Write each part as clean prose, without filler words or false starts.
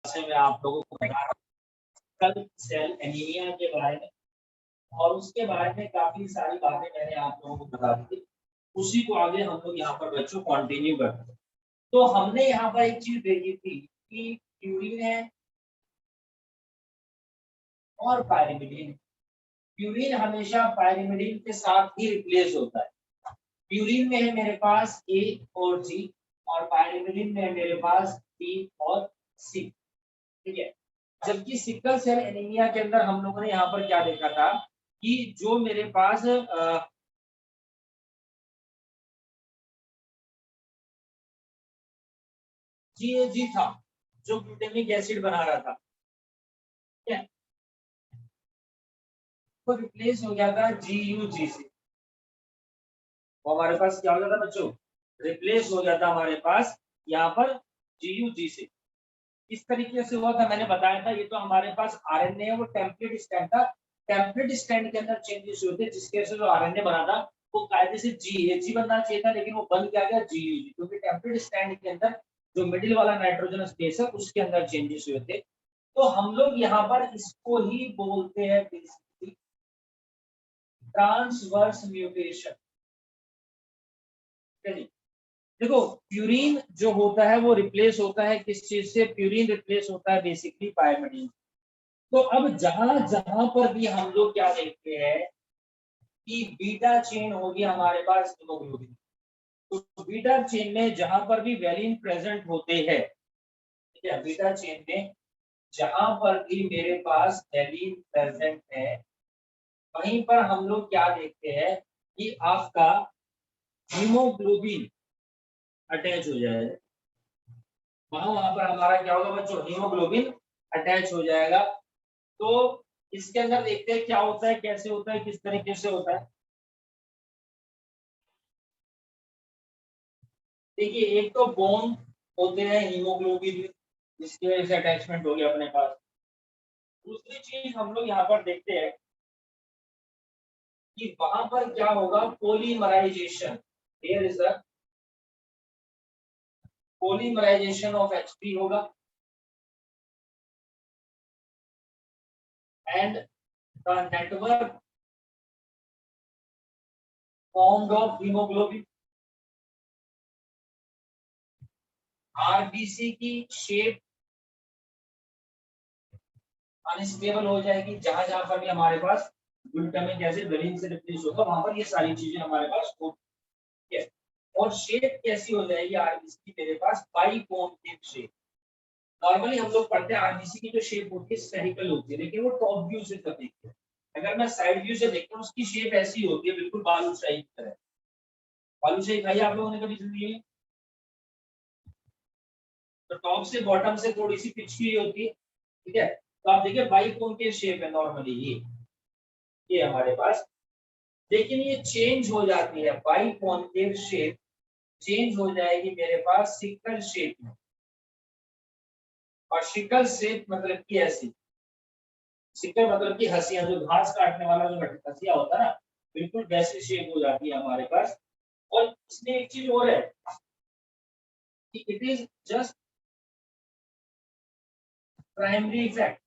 से मैं आप लोगों को बता रहा हूँ कल सेल एनीमिया के बारे में, और उसके बारे में काफी सारी बातें मैंने आप लोगों को बता दी थी। उसी को आगे हम लोग यहाँ पर बच्चों कंटिन्यू करते हैं। तो हमने यहाँ पर एक चीज देखी थी कि प्यूरिन है और पायरिमिडीन। प्यूरिन हमेशा पायरिमिडीन के साथ ही रिप्लेस होता है। प्यूरिन में है मेरे पास ए और जी, और पायरिमिडीन में है मेरे पास बी और सी। ठीक है, जबकि सिकल सेल एनीमिया के अंदर हम लोगों ने यहाँ पर क्या देखा था कि जो मेरे पास जी था, जो ग्लूटामिक एसिड बना रहा था, ठीक है, वो रिप्लेस हो गया था जी से। वो हमारे पास क्या हो गया था बच्चों, रिप्लेस हो गया था हमारे पास यहाँ पर जी से। इस तरीके से हुआ था, मैंने बताया था। ये तो हमारे पास आरएनए है, वो टेम्पलेट स्टैंड था। टेम्पलेट स्टैंड के अंदर चेंजेस हुए थे, जिसके वजह से जो आरएनए बना था वो कायदे से जी बनना चाहिए था, लेकिन वो बन क्या गया जी, क्योंकि टेम्पलेट स्टैंड के अंदर जो मिडिल वाला नाइट्रोजन स्पेस है उसके अंदर चेंजेस हुए थे। तो हम लोग यहाँ पर इसको ही बोलते हैं बेसिकली ट्रांसवर्स म्यूटेशन। देखो, प्यूरिन जो होता है वो रिप्लेस होता है किस चीज से, प्यूरिन रिप्लेस होता है बेसिकली पायरिमिडीन। तो अब जहां जहां पर भी हम लोग क्या देखते हैं कि बीटा चेन होगी हमारे पास हीमोग्लोबिन, तो बीटा चेन में जहां पर भी वैलिन प्रेजेंट होते हैं, ठीक है, बीटा चेन में जहां पर भी मेरे पास वैलिन प्रेजेंट है, वहीं पर हम लोग क्या देखते हैं कि आपका हीमोग्लोबिन अटैच हो जाएगा। वहां पर हमारा क्या होगा बच्चों, हीमोग्लोबिन अटैच हो जाएगा। तो इसके अंदर देखते हैं क्या होता है, कैसे होता है, किस तरीके से होता है। देखिए, एक तो बॉन्ड होते हैं हीमोग्लोबिन में, जिसकी वजह से अटैचमेंट हो गया अपने पास। दूसरी चीज हम लोग यहाँ पर देखते हैं कि वहां पर क्या होगा, polymerisation. Here is the polymerisation of HP होगा, and the network formed of haemoglobin. RBC की शेप अनस्टेबल हो जाएगी, जहां जहां पर भी हमारे पास ग्लूटामिक एसिड वेलिन से रिप्लेस होगा, वहां पर ये सारी चीजें हमारे पास होती है। और शेप कैसी हो जाएगी आरबीसी की, मेरे पास बाइकोन्केव शेप। नॉर्मली हम लोग पढ़ते हैं आरबीसी की जो शेप होती है स्फेरिकल होती है, लेकिन वो टॉप व्यू से जब देखते हैं, अगर मैं साइड व्यू से देखता हूँ उसकी शेप ऐसी होती है, बिल्कुल बालूशाही की तरह। बालूशाही खाई आप लोगों ने कभी जिंदगी में? तो टॉप से बॉटम से थोड़ी सी पिच की होती है, ठीक है। तो आप देखिए बाइकोन्केव शेप है नॉर्मली ये हमारे पास, लेकिन ये चेंज हो जाती है। बाइकोन्केव शेप चेंज हो जाएगी मेरे पास सिकल शेप में। और सिकल शेप मतलब कि ऐसी, सिकल मतलब कि हंसिया, जो घास काटने वाला जो हंसिया होता है ना, बिल्कुल वैसी शेप हो जाती है हमारे पास। और इसमें एक चीज और है कि it is just primary effect,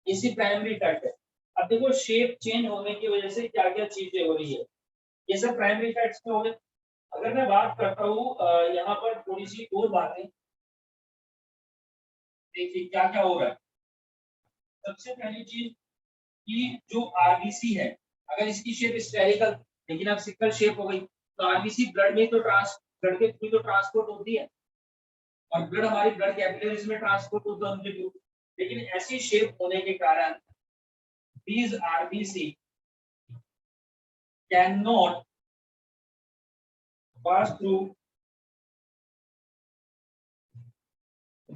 इसी प्राइमरी इफेक्ट है। अब देखो शेप चेंज होने की वजह से क्या क्या चीजें हो रही है, ये सब प्राइमरी इफेक्ट्स में हो गए। अगर मैं बात करता हूँ यहाँ पर थोड़ी सी और बातें, देखिए क्या क्या हो रहा है। सबसे पहली चीज कि जो आरबीसी है, अगर इसकी शेप स्फेरिकल, लेकिन अब सिकल शेप हो गई, तो आरबीसी ब्लड में तो ब्लड के थ्रू तो ट्रांसपोर्ट होती है, और ब्लड हमारी ब्लड कैपिलरीज में ट्रांसपोर्ट होता है उनके थ्रू। लेकिन ऐसी शेप होने के कारण these RBC cannot pass through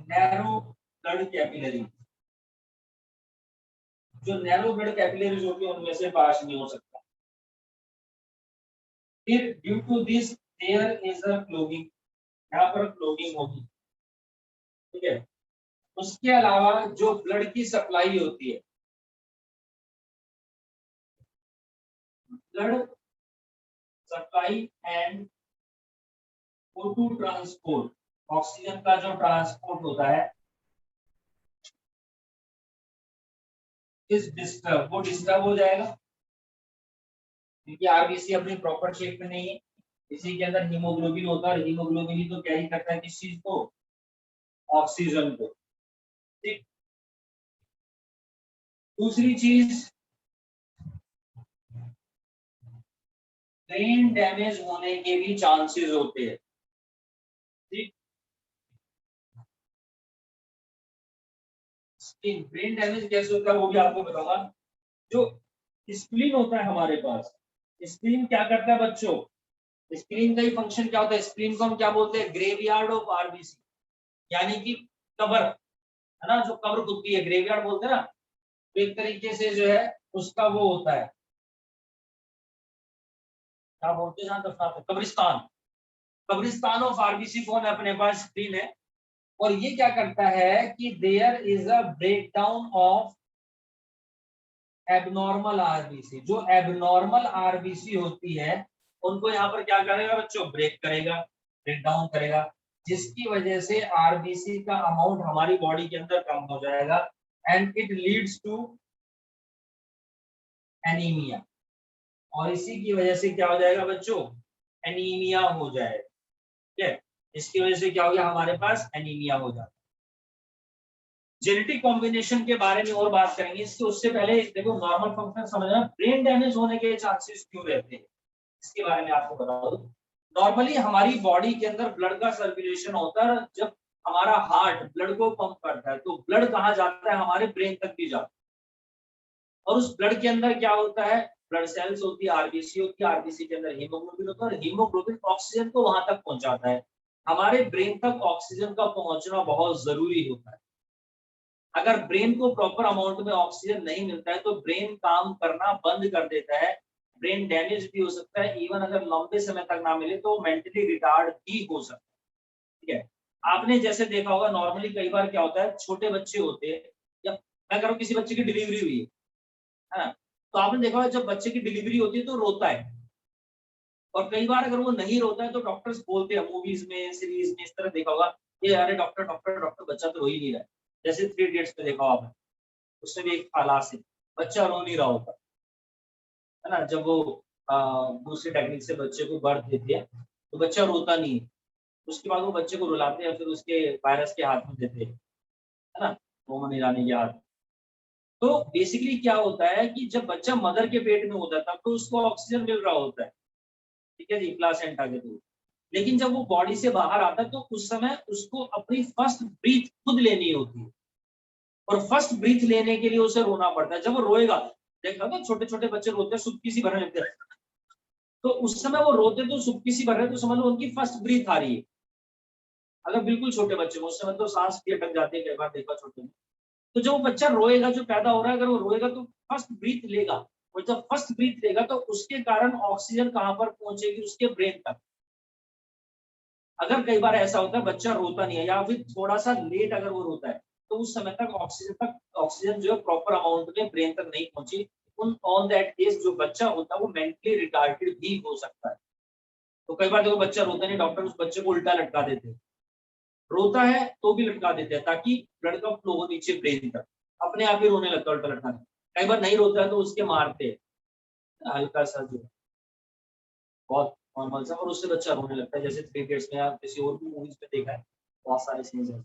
narrow blood capillary। जो नैरो ब्लड कैपिलरीज होती है उनमें से पास नहीं हो सकता। फिर due to this there is a clogging, यहाँ पर क्लोगिंग होगी, ठीक है। उसके अलावा जो ब्लड की सप्लाई होती है, blood supply and O2 transport, oxygen का जो ट्रांसपोर्ट होता है इज डिस्टर्ब, वो डिस्टर्ब हो जाएगा क्योंकि आरबीसी अपनी प्रॉपर शेप में नहीं है। इसी के अंदर हीमोग्लोबिन होता है और हीमोग्लोबिन ही तो कैरी करता है किस चीज को, ऑक्सीजन को। ठीक, दूसरी चीज ब्रेन डैमेज होने के भी चांसेस होते हैं। ठीक, ब्रेन डैमेज कैसे होता है वो भी आपको बताऊंगा। जो स्प्लीन होता है हमारे पास, स्प्लीन क्या करता है बच्चों, स्प्लीन का ही फंक्शन क्या होता है, स्प्लीन को हम क्या बोलते हैं, ग्रेवयार्ड ऑफ आरबीसी, यानी कि कब्र, है ना, जो कब्र कुत्ती है ग्रेवयार्ड बोलते हैं ना, तो एक तरीके से जो है उसका वो होता है, क्या बोलते हैं जहां दफनाते हैं, कब्रिस्तान, कब्रिस्तान ऑफ आरबीसी कौन है अपने पास, स्प्लीन है। और ये क्या करता है कि there is a breakdown of abnormal RBC, जो एबनॉर्मल आरबीसी होती है उनको यहाँ पर क्या करेगा बच्चों, ब्रेक करेगा, ब्रेक डाउन करेगा, जिसकी वजह से आरबीसी का अमाउंट हमारी बॉडी के अंदर कम हो जाएगा and it leads to anaemia. और इसी की वजह से क्या हो जाएगा बच्चों, एनीमिया हो जाएगा। ठीक है, इसकी वजह से क्या हो गया, हमारे पास एनीमिया हो जाता है। जेनेटिक कॉम्बिनेशन के बारे में और बात करेंगे इसके, उससे पहले देखो नॉर्मल फंक्शन समझना, ब्रेन डैमेज होने के चांसेस क्यों रहते हैं इसके बारे में आपको बता दूं। नॉर्मली हमारी बॉडी के अंदर ब्लड का सर्कुलेशन होता है, जब हमारा हार्ट ब्लड को पंप करता है तो ब्लड कहाँ जाता है, हमारे ब्रेन तक भी जाता है। और उस ब्लड के अंदर क्या होता है, ब्लड सेल्स होती है, आरबीसी होती है, आरबीसी के अंदर हीमोग्लोबिन होता है और हीमोग्लोबिन ऑक्सीजन को वहां तक पहुंचाता है। हमारे ब्रेन तक ऑक्सीजन का पहुंचना बहुत जरूरी होता है। अगर ब्रेन को प्रॉपर अमाउंट में ऑक्सीजन नहीं मिलता है तो ब्रेन काम करना बंद कर देता है, ब्रेन डैमेज भी हो सकता है, इवन अगर लंबे समय तक ना मिले तो मेंटली रिटार्ड भी हो सकता है। ठीक है, आपने जैसे देखा होगा नॉर्मली कई बार क्या होता है, छोटे बच्चे होते हैं, या मैं कह रहा हूं किसी बच्चे की डिलीवरी हुई है ना, तो आपने देखा होगा जब बच्चे की डिलीवरी होती है तो रोता है, और कई बार अगर वो नहीं रोता है तो डॉक्टर्स बोलते हैं, मूवीज में सीरीज में इस तरह देखा होगा, ये अरे डॉक्टर डॉक्टर डॉक्टर बच्चा तो रो ही नहीं रहा है। जैसे 3 इडियट्स में देखा होगा आपने, उसमें भी एक खाला से बच्चा रो नहीं रहा होता है ना, जब वो दूसरी टेक्निक से बच्चे को बर्थ देती है तो बच्चा रोता नहीं है, उसके बाद वो बच्चे को रुलाते हैं, फिर उसके वायरस के हाथ में देते हैं, है ना, मोहम्मद ईरानी के हाथ। तो बेसिकली क्या होता है कि जब बच्चा मदर के पेट में होता है तब तो उसको ऑक्सीजन मिल रहा होता है, ठीक है जी, प्लासेंटा के थ्रू। लेकिन जब वो बॉडी से बाहर आता है तो उस समय उसको अपनी फर्स्ट ब्रीथ खुद लेनी होती है, और फर्स्ट ब्रीथ लेने के लिए उसे रोना पड़ता है। जब वो रोएगा, देखा ना छोटे छोटे बच्चे रोते हैं, सुबकी सी भरने लगते हैं, तो उस समय वो रोते तो सुबकी सी भर रहे, तो समझ लो उनकी फर्स्ट ब्रीथ आ रही है। अगर बिल्कुल छोटे बच्चे उस समय तो सांस भी अटक जाती है, कई बार देखा छोटे में। तो जब वो बच्चा रोएगा, जो पैदा हो रहा है, अगर वो रोएगा तो फर्स्ट ब्रीथ लेगा, और जब फर्स्ट ब्रीथ लेगा तो उसके कारण ऑक्सीजन कहां पर पहुंचेगी, उसके ब्रेन तक। अगर कई बार ऐसा होता है बच्चा रोता नहीं है या फिर थोड़ा सा लेट अगर वो रोता है, तो उस समय तक ऑक्सीजन जो है प्रॉपर अमाउंट में ब्रेन तक नहीं पहुंची, उन ऑन दैट केस जो बच्चा होता है वो मेंटली रिटार्डेड भी हो सकता है। तो कई बार देखो बच्चा रोता नहीं, डॉक्टर उस बच्चे को उल्टा लटका देते हैं, रोता है तो भी लटका देते हैं ताकि ब्लड का फ्लो हो नीचे ब्रेन तक, अपने आप ही रोने लगता है उल्टा लटका। कई बार नहीं रोता है तो उसके मारते हैं हल्का सा जो बहुत नॉर्मल सा, और उससे बच्चा रोने लगता है, जैसे 3 इडियट्स में या किसी और भी मूवीज में देखा है, बहुत सारे सीन्स हैं।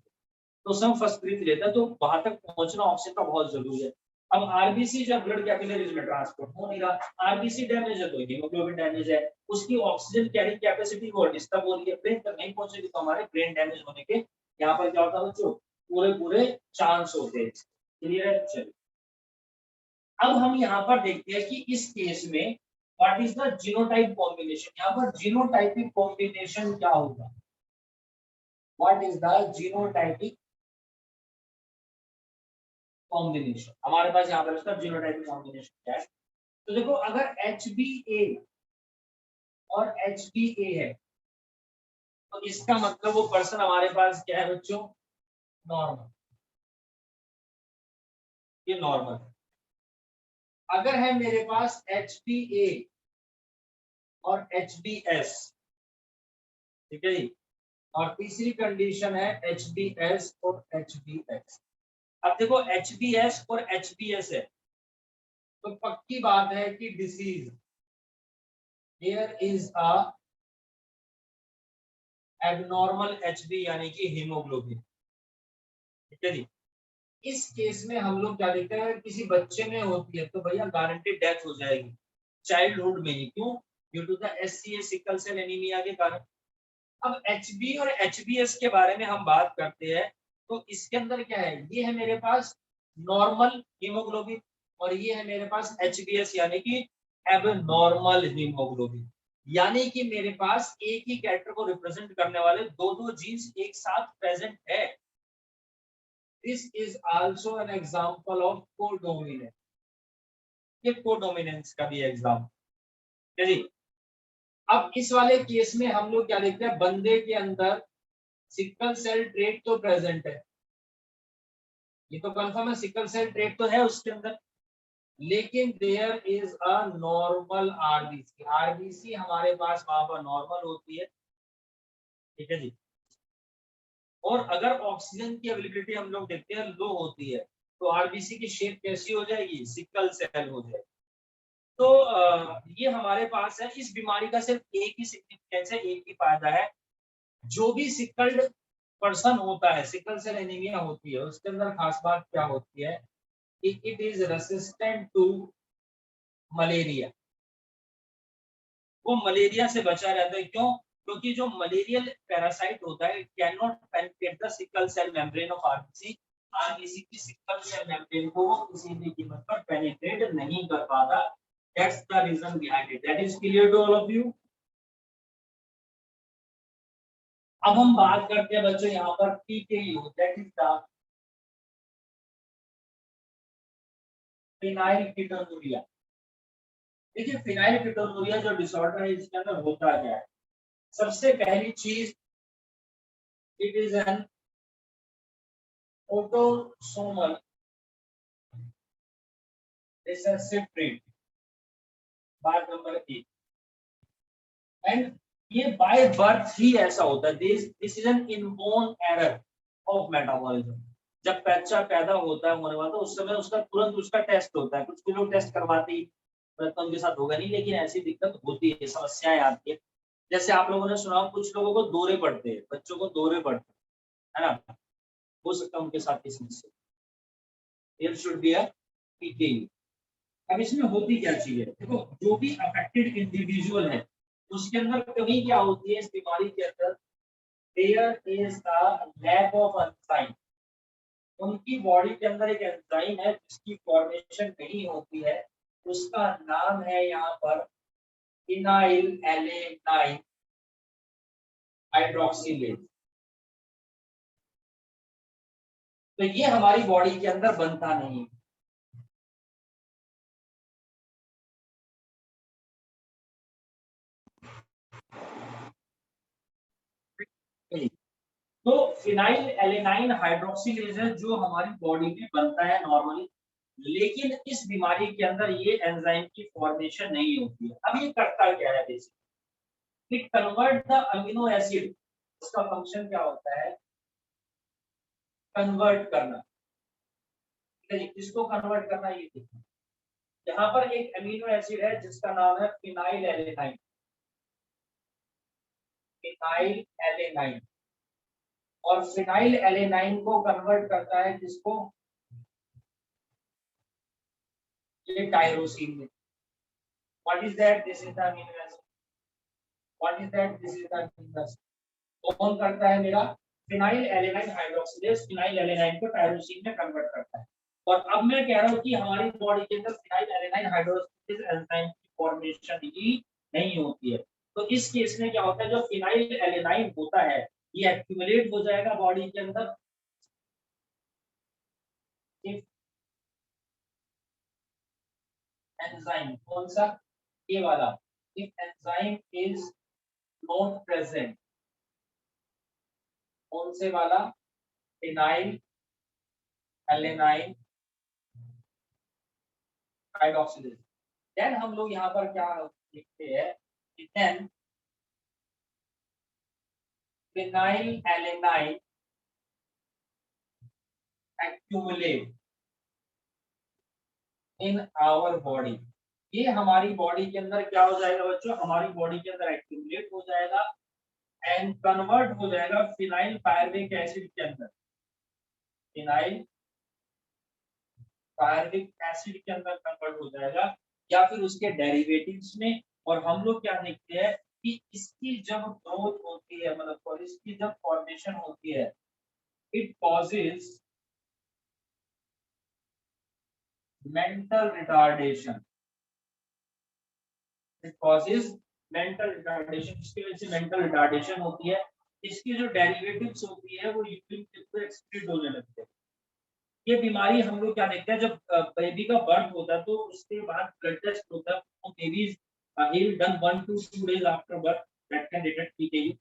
तो सब फर्स्ट ब्रीथ लेता है, तो वहां तक पहुंचना ऑक्सीजन का बहुत जरूरी है। अब आरबीसी जब ब्लड कैपिलरीज में ट्रांसपोर्ट हो नहीं रहा, आरबीसी डैमेज है तो हीमोग्लोबिन डैमेज है, उसकी ऑक्सीजन कैरिंग कैपेसिटी को डिस्टर्ब हो रही है, ब्रेन तक नहीं पहुंचेगी, तो हमारे ब्रेन डैमेज होने के यहाँ पर क्या होता है बच्चों, पूरे पूरे चांस होते हैं। क्लियर है, चलिए अब हम यहाँ पर देखते हैं कि इस केस में what is the genotype combination, यहाँ पर जीनोटाइपिक कॉम्बिनेशन क्या होगा, what is the genotypic combination, हमारे पास यहाँ पर इसका जीनोटाइपिक कॉम्बिनेशन क्या है। तो देखो अगर HbA और HbA है तो इसका मतलब वो पर्सन हमारे पास क्या है बच्चों, नॉर्मल, ये नॉर्मल। अगर है मेरे पास HbA और HbS, ठीक है जी, और तीसरी कंडीशन है HbS और HbX। अब देखो HbS और HbS है, तो पक्की बात है कि disease, there is a abnormal HB यानी कि हीमोग्लोबिन। ठीक है जी। इस केस में हम लोग क्या देखते हैं, किसी बच्चे में होती है तो भैया गारंटेड डेथ हो जाएगी चाइल्डहुड में ही। क्यों? Due to the SCA sickle cell anaemia के कारण। अब एचबी और एचबीएस के बारे में हम बात करते हैं तो इसके अंदर क्या है, ये है मेरे पास नॉर्मल हीमोग्लोबिन और ये है मेरे पास एचबीएस यानी कि एबनॉर्मल हीमोग्लोबिन। यानी कि मेरे पास एक ही कैरेक्टर को रिप्रेजेंट करने वाले दो दो जीन्स एक साथ प्रेजेंट है। This is also an example of codominance. ये कोडोमिनेंस का भी एग्जांपल है जी। अब इस वाले केस में हम लोग क्या देखते हैं, बंदे के अंदर सिकल सेल ट्रेट तो प्रेजेंट है, ये तो कंफर्म है, सिकल सेल ट्रेट तो है उसके अंदर, लेकिन there is a normal RBC. RBC हमारे पास वहां पर नॉर्मल होती है। ठीक है जी। और अगर ऑक्सीजन की अवेलेबिलिटी हम लोग देखते हैं लो होती है तो आरबीसी की शेप कैसी हो जाएगी, सिकल सेल हो जाएगी। तो ये हमारे पास है। इस बीमारी का सिर्फ एक ही सिग्निफिकेंस है, एक ही फायदा है, जो भी सिकल्ड पर्सन होता है, सिकल सेल एनीमिया होती है, उसके अंदर खास बात क्या होती है, it is resistant to malaria. वो मलेरिया से बचा रहता है। क्यों? क्योंकि जो मलेरियल पैरासाइट होता है can not penetrate the sickle cell membrane of RBC. RBC की सिकल सेल मेम्ब्रेन को वो किसी भी कीमत पर पेनिट्रेट नहीं कर पाता। That's the reason behind it. That is clear to all of you. अब हम बात करते हैं बच्चों यहाँ पर PKU, that is the phenylketonuria. देखिए फिनाइल कीटोनुरिया जो डिसऑर्डर है इसके अंदर होता क्या है, सबसे पहली चीज, it is an autosomal recessive trait. बात नंबर एक। एंड ये बाय बर्थ ही ऐसा होता है। This is an inborn error of metabolism. जब बच्चा पैदा होता है होने वाला तो उस समय उसका तुरंत उसका टेस्ट होता है। कुछ लोग टेस्ट करवाते ही, तो उनके साथ होगा नहीं, लेकिन ऐसी दिक्कत होती है, समस्याएं आती है। जैसे आप लोगों ने सुना कुछ लोगों को दौरे पड़ते हैं, बच्चों को दौरे पड़ते हैं, है ना, हो सकता है उनके साथ की समस्या। There should be a PKU. अब इसमें होती क्या चीज है, देखो जो भी अफेक्टेड इंडिविजुअल है उसके अंदर कमी क्या होती है इस बीमारी के अंदर, there is the lack of enzyme. उनकी बॉडी के अंदर एक एंजाइम है जिसकी फॉर्मेशन नहीं होती है, उसका नाम है यहाँ पर फिनाइल एलेनाइन हाइड्रोक्सिलेज। तो ये हमारी बॉडी के अंदर बनता नहीं है। तो फिनाइल एलेनाइन हाइड्रोक्सिलेज है जो हमारी बॉडी में बनता है नॉर्मली, लेकिन इस बीमारी के अंदर ये एंजाइम की फॉर्मेशन नहीं होती है। अब ये करता क्या है, basically convert the amino acid. उसका फंक्शन क्या होता है, कन्वर्ट करना। ठीक है जी, किसको कन्वर्ट करना ये देखना। यहाँ पर एक अमीनो एसिड है जिसका नाम है फिनाइल एलेनाइन। फिनाइल एलेनाइन, और फिनाइल एलेनाइन को कन्वर्ट करता है किसको, ये टायरोसिन में। What is that, this is the amino acid. What is that, this is the amino acid. कौन करता है मेरा, phenyl alanine hydroxylase phenyl alanine को टायरोसिन में कन्वर्ट करता है। और अब मैं कह रहा हूँ कि हमारी बॉडी के अंदर फिनाइल एलेनाइन हाइड्रोक्सिलेज एंजाइम की फॉर्मेशन ही नहीं होती है। तो इस केस में क्या होता है, जो फिनाइल एलेनाइन होता है ये एक्यूमुलेट हो जाएगा बॉडी के अंदर। इफ एंजाइम कौन सा, ये वाला, if enzyme is not present, कौन से वाला, फिनाइल एलेनाइन हाइड्रोक्सिलेज। देन हम लोग यहाँ पर क्या लिखते हैं, then phenylalanine accumulate in our body, ये हमारी बॉडी के अंदर क्या हो जाएगा बच्चों, हमारी बॉडी के अंदर एक्यूमुलेट हो जाएगा एंड कन्वर्ट हो जाएगा फिनाइल पायरुविक एसिड के अंदर, फिनाइल पायरुविक एसिड के अंदर कन्वर्ट हो जाएगा या फिर उसके डेरिवेटिव्स में। और हम लोग क्या देखते हैं कि इसकी जब ग्रोथ होती है, मतलब और इसकी जब फॉर्मेशन होती है, it causes mental retardation, it causes mental retardation, इसकी वजह से मेंटल रिटार्डेशन होती है। इसकी जो डेरिवेटिव्स होती है वो यूरिन के थ्रू एक्सक्रीट होने लगते हैं। ये बीमारी हम लोग क्या देखते हैं, जब बेबी का बर्थ होता है तो उसके बाद ब्लड टेस्ट होता है, वो babies he'll done 1 to 2 days after birth that can detect PKU।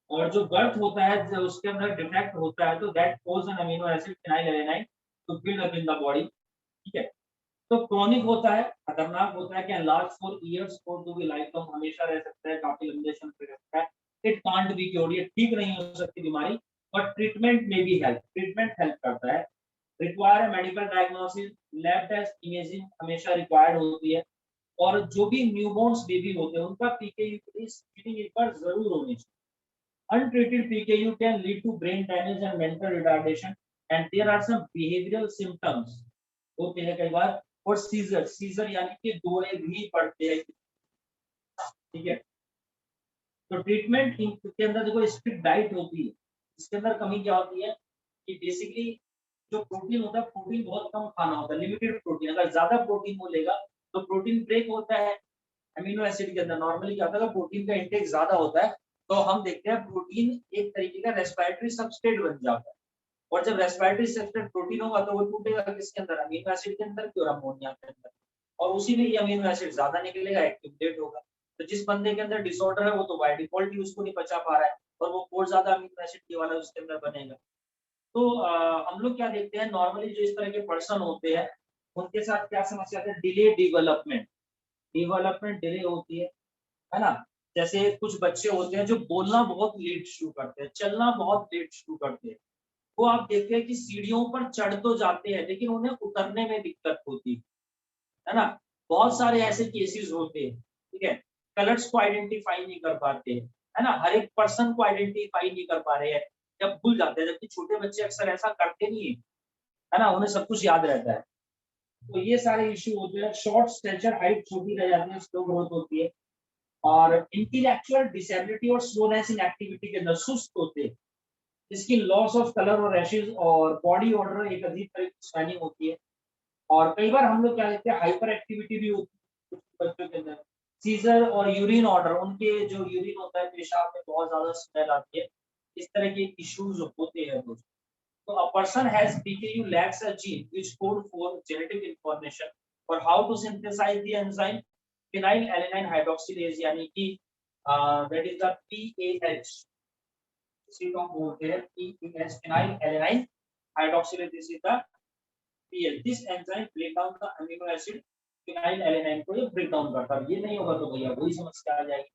और जो बर्थ होता है जब उसके अंदर डिफेक्ट होता है तो that cause an amino acid phenylalanine to build up in the body, ठीक है। तो क्रॉनिक होता है, खतरनाक होता है, can last for years, for to be lifetime, हमेशा रह सकता है, काफी लंबे समय तक रहता है। इट कांट बी क्योर्ड, ये ठीक नहीं हो सकती बीमारी, बट ट्रीटमेंट में भी हेल्प, ट्रीटमेंट हेल्प करता है। Require medical diagnosis, lab test, imaging हमेशा रिक्वायर्ड होती है। और जो भी न्यूबॉर्न्स बेबी होते हैं उनका पीकेयू की स्क्रीनिंग एक बार जरूर होनी चाहिए। Untreated PKU can lead to brain damage and mental retardation, and there are some behavioral symptoms होते हैं कई बार। और सीजर, सीजर यानी कि दौरे भी पड़ते हैं, ठीक है। तो ट्रीटमेंट के अंदर देखो स्ट्रिक्ट डाइट होती है, इसके अंदर कमी क्या होती है कि बेसिकली जो प्रोटीन होता है, प्रोटीन बहुत कम खाना होता है, लिमिटेड प्रोटीन। अगर ज्यादा प्रोटीन वो लेगा तो प्रोटीन ब्रेक होता है अमीनो एसिड के अंदर। नॉर्मली क्या होता है, प्रोटीन का इंटेक ज्यादा होता है तो हम देखते हैं प्रोटीन एक तरीके का रेस्पिरेटरी सबस्ट्रेट बन जाता है। और जब रेस्पिरेटरी सबस्ट्रेट प्रोटीन होगा तो वो टूटेगा किसके अंदर, अमीनो एसिड के अंदर और अमोनिया के अंदर। और उसी में ये अमीनो एसिड ज्यादा निकलेगा, एक्टिवेट होगा। तो जिस बंदे के अंदर डिसऑर्डर है वो तो बाय डिफॉल्ट ही उसको नहीं पचा पा रहा है और वो और ज्यादा अमीनो एसिड के वाला उसके अंदर बनेगा। तो हम लोग क्या देखते हैं, नॉर्मली जो इस तरह के पर्सन होते हैं उनके साथ क्या समस्या है, डिले डेवलपमेंट, डेवलपमेंट डिले होती है ना। जैसे कुछ बच्चे होते हैं जो बोलना बहुत लेट शुरू करते हैं, चलना बहुत लेट शुरू करते हैं। वो आप देखते हैं कि सीढ़ियों पर चढ़ तो जाते हैं लेकिन उन्हें उतरने में दिक्कत होती है ना। बहुत सारे ऐसे केसेस होते हैं, ठीक है। कलर्स को आइडेंटिफाई नहीं कर पाते, है ना, हर एक पर्सन को आइडेंटिफाई नहीं कर पा रहे हैं, जब भूल जाते हैं। जबकि छोटे बच्चे अक्सर ऐसा करते नहीं है ना, उन्हें सब कुछ याद रहता है। तो ये सारे इश्यू होते हैं। शॉर्ट स्टेचर, हाइट छोटी रह जाती है, स्लो ग्रोथ होती है। और इंटेलेक्चुअल डिसेबिलिटी और स्लोनेस इन एक्टिविटी के अंदर सुस्त होते हैं। इसकी लॉस ऑफ कलर और रैशेज और बॉडी ऑर्डर एक अजीब तरह की स्वैलिंग होती है। और कई बार हम लोग क्या देखते हैं, हाइपर एक्टिविटी भी होती है कुछ बच्चों के अंदर। सीजर और यूरिन ऑर्डर, उनके जो यूरिन होता है पेशाब में बहुत ज्यादा स्मेल आती है। इस तरह के इश्यूज होते हैं दोस्तों। So a person has PKU lacks a gene which code for genetic information for how to synthesize the enzyme phenylalanine hydroxylase, यानी कि that is the PAH, इसी को हम बोलते हैं PAH, phenylalanine hydroxylase, this is the PAH। This enzyme break down the amino acid phenylalanine को ये break down करता है। ये नहीं होगा तो भैया वही समस्या आ जाएगी।